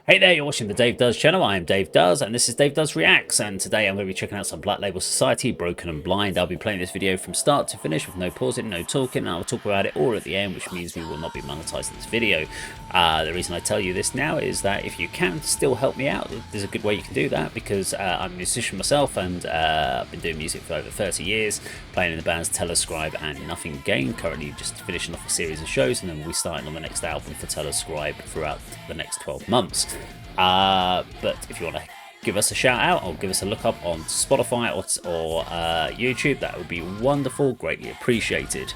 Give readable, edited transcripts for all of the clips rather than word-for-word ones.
Hey there, you're watching the Dave Does channel. I am Dave Does, and this is Dave Does Reacts, and today I'm going to be checking out some Black Label Society, Broken and Blind. I'll be playing this video from start to finish with no pausing, no talking, and I'll talk about it all at the end, which means we will not be monetizing this video. The reason I tell you this now is that if you can still help me out, there's a good way you can do that, because I'm a musician myself, and I've been doing music for over 30 years, playing in the bands Telescribe and Nothing Gain, currently just finishing off a series of shows, and then we'll be starting on the next album for Telescribe throughout the next 12 months. But if you want to give us a shout out or give us a look up on Spotify or YouTube, that would be wonderful, greatly appreciated.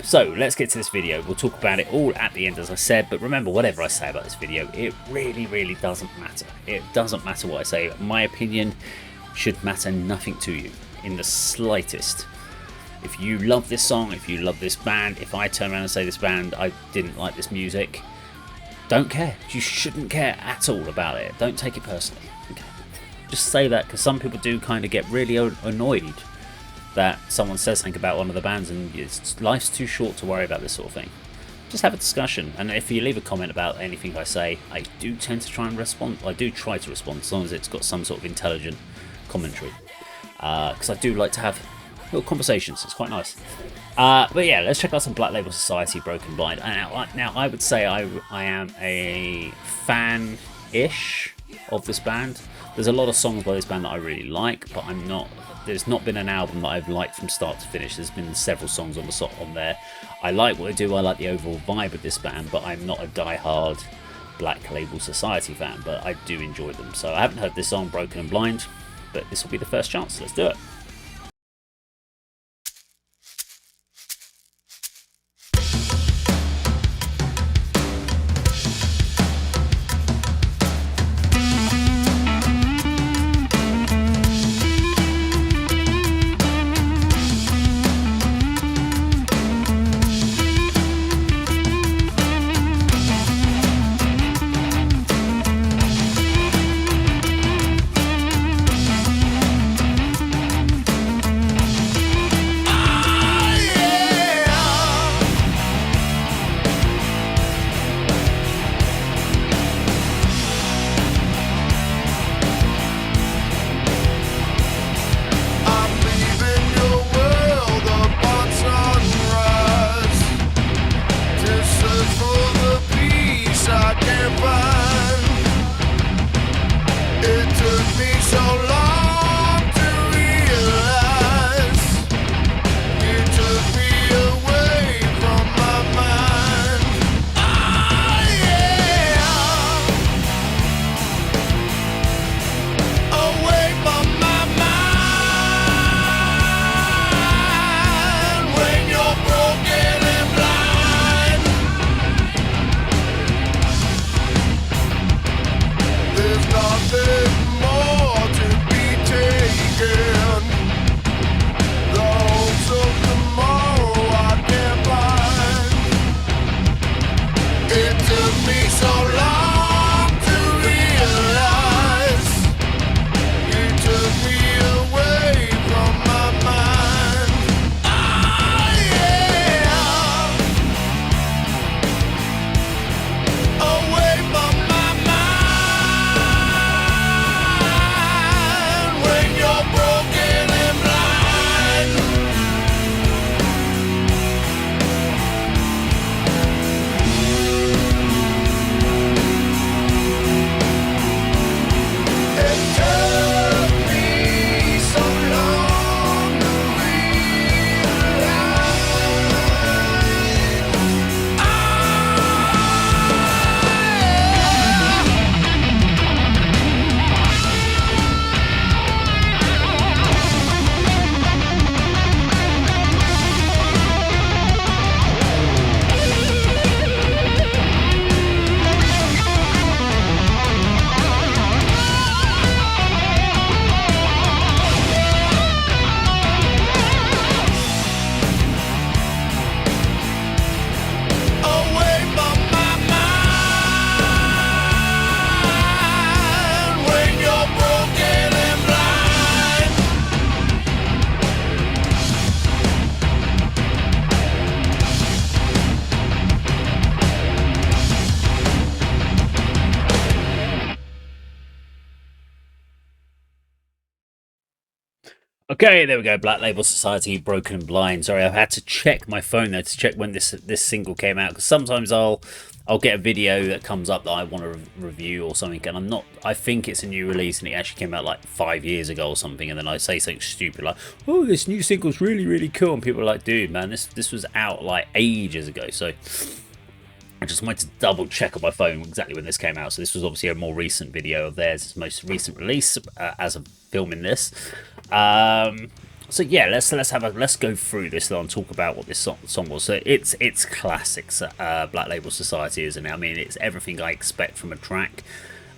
So let's get to this video. We'll talk about it all at the end, as I said, but remember, whatever I say about this video, it really doesn't matter. It doesn't matter what I say. My opinion should matter nothing to you in the slightest. If you love this song, if you love this band, if I turn around and say this band, I didn't like this music, don't care. You shouldn't care at all about it. Don't take it personally. Okay. Just say that, because some people do kind of get really annoyed that someone says something about one of the bands, and life's too short to worry about this sort of thing. Just have a discussion, and if you leave a comment about anything I say, I do tend to try and respond. I do try to respond, as long as it's got some sort of intelligent commentary, because I do like to have little conversations. It's quite nice. But yeah, let's check out some Black Label Society, Broken Blind. Now I would say I am a fan-ish of this band. There's a lot of songs by this band that I really like, but I'm not. There's not been an album that I've liked from start to finish. There's been several songs on there. I like what they do. I like the overall vibe of this band, but I'm not a die-hard Black Label Society fan. But I do enjoy them. So I haven't heard this song, Broken and Blind, but this will be the first chance. Let's do it. Okay, there we go. Black Label Society, Broken and Blind. Sorry, I've had to check my phone there to check when this single came out, because sometimes I'll get a video that comes up that I want to review or something, and I'm not. I think it's a new release, and it actually came out like 5 years ago or something, and then I say something stupid like, "Oh, this new single's really cool," and people are like, "Dude, man, this was out like ages ago." So I just wanted to double check on my phone exactly when this came out. So this was obviously a more recent video of theirs, its most recent release as of filming this. So yeah, let's go through this and talk about what this song was. So it's classics, Black Label Society, isn't it? I mean, it's everything I expect from a track.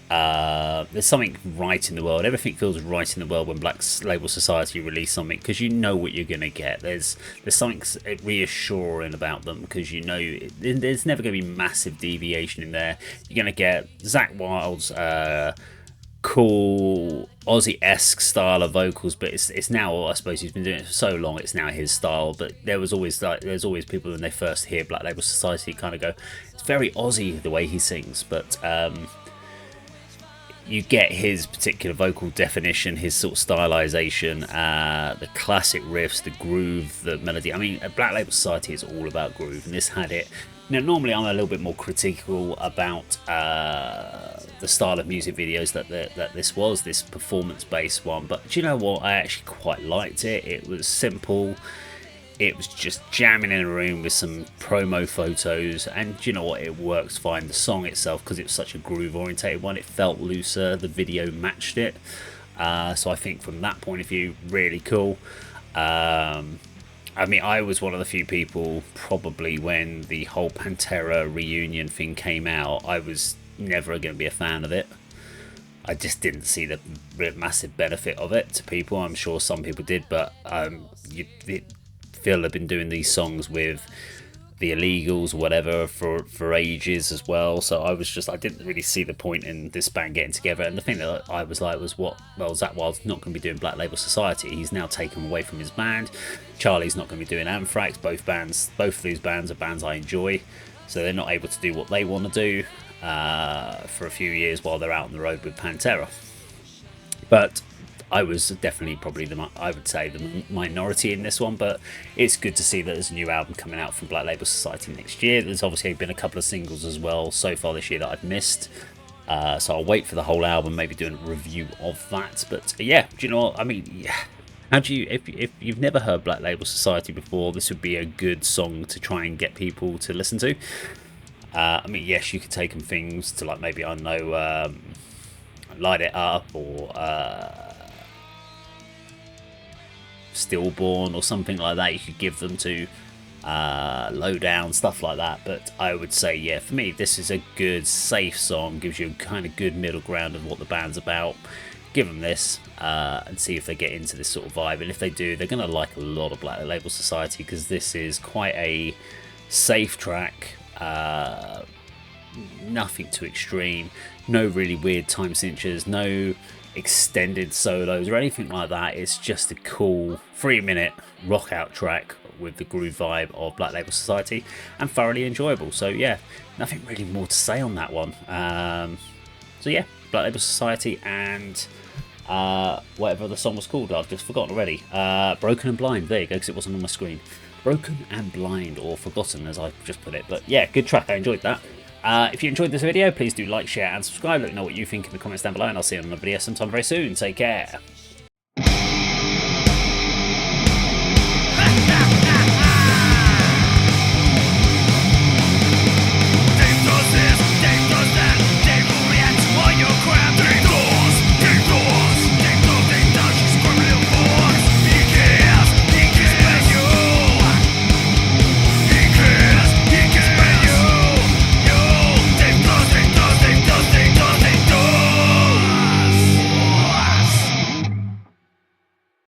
There's something right in the world. Everything feels right in the world when Black Label Society release something, because you know what you're gonna get. There's something reassuring about them, because you know there's never gonna be massive deviation in there. You're gonna get Zakk Wylde's cool Aussie-esque style of vocals, but it's now, I suppose he's been doing it for so long, it's now his style. But there's always people when they first hear Black Label Society kind of go, it's very Aussie the way he sings, but you get his particular vocal definition, his sort of stylization, the classic riffs, the groove, the melody. I mean, Black Label Society is all about groove, and this had it. Now, normally I'm a little bit more critical about the style of music videos that this was, this performance-based one. But do you know what? I actually quite liked it. It was simple. It was just jamming in a room with some promo photos, and you know what, it works fine. The song itself, because it was such a groove orientated one, it felt looser, the video matched it, so I think from that point of view, really cool. I mean, I was one of the few people, probably when the whole Pantera reunion thing came out, I was never going to be a fan of it. I just didn't see the massive benefit of it to people. I'm sure some people did, but Phil had been doing these songs with the Illegals, whatever, for ages as well. So I didn't really see the point in this band getting together. And the thing that I was like was, Zakk Wylde's not going to be doing Black Label Society. He's now taken away from his band. Charlie's not going to be doing Anthrax. Both of these bands are bands I enjoy. So they're not able to do what they want to do for a few years while they're out on the road with Pantera. But I was definitely probably I would say the minority in this one, but it's good to see that there's a new album coming out from Black Label Society next year. There's obviously been a couple of singles as well so far this year that I've missed, so I'll wait for the whole album, maybe do a review of that. But yeah, do you know what I mean? Yeah. How do you, if you've never heard Black Label Society before, this would be a good song to try and get people to listen to. I mean, yes, you could take them things to, like, maybe, I don't know, Light It Up, or Stillborn or something like that. You could give them to Low Down, stuff like that. But I would say, yeah, for me, this is a good, safe song. Gives you a kind of good middle ground of what the band's about. Give them this and see if they get into this sort of vibe. And if they do, they're going to like a lot of Black Label Society, because this is quite a safe track. Nothing too extreme. No really weird time cinches. No extended solos or anything like that. It's just a cool 3-minute rock out track with the groove vibe of Black Label Society, and thoroughly enjoyable. So yeah, nothing really more to say on that one. So yeah, Black Label Society and whatever the song was called, I've just forgotten already. Broken and Blind, there you go, because it wasn't on my screen. Broken and Blind, or Forgotten as I just put it. But yeah, good track, I enjoyed that. If you enjoyed this video, please do like, share and subscribe. Let me know what you think in the comments down below, and I'll see you on another video sometime very soon. Take care.